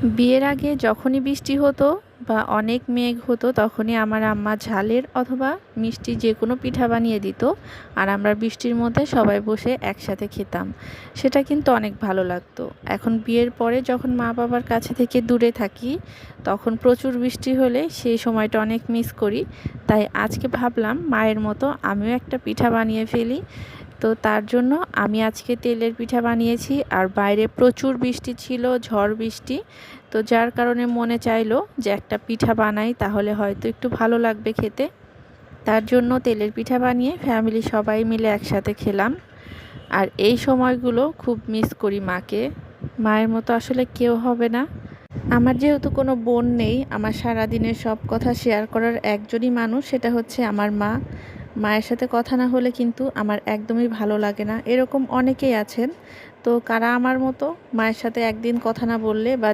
বিয়ের আগে যখনই বৃষ্টি হতো বা অনেক মেঘ হতো তখনই আমার আম্মা ঝালের অথবা মিষ্টি যে কোনো পিঠা বানিয়ে দিত, আর আমরা বৃষ্টির মধ্যে সবাই বসে একসাথে খেতাম। সেটা কিন্তু অনেক ভালো লাগতো। এখন বিয়ের পরে যখন মা বাবার কাছে থেকে দূরে থাকি তখন প্রচুর বৃষ্টি হলে সেই সময়টা অনেক মিস করি। তাই আজকে ভাবলাম মায়ের মতো আমিও একটা পিঠা বানিয়ে ফেলি। তো তার জন্য আমি আজকে তেলের পিঠা বানিয়েছি, আর বাইরে প্রচুর বৃষ্টি ছিল, ঝড় বৃষ্টি। তো যার কারণে মনে চাইলো যে একটা পিঠা বানাই, তাহলে হয়তো একটু ভালো লাগবে খেতে। তার জন্য তেলের পিঠা বানিয়ে ফ্যামিলি সবাই মিলে একসাথে খেলাম। আর এই সময়গুলো খুব মিস করি মাকে। মায়ের মতো আসলে কেউ হবে না। আমার যেহেতু কোনো বোন নেই, আমার সারাদিনের সব কথা শেয়ার করার একজনই মানুষ, সেটা হচ্ছে আমার মা। মায়ের সাথে কথা না হলে কিন্তু আমার একদমই ভালো লাগে না। এরকম অনেকেই আছেন। তো কারা আমার মতো মায়ের সাথে একদিন কথা না বললে বা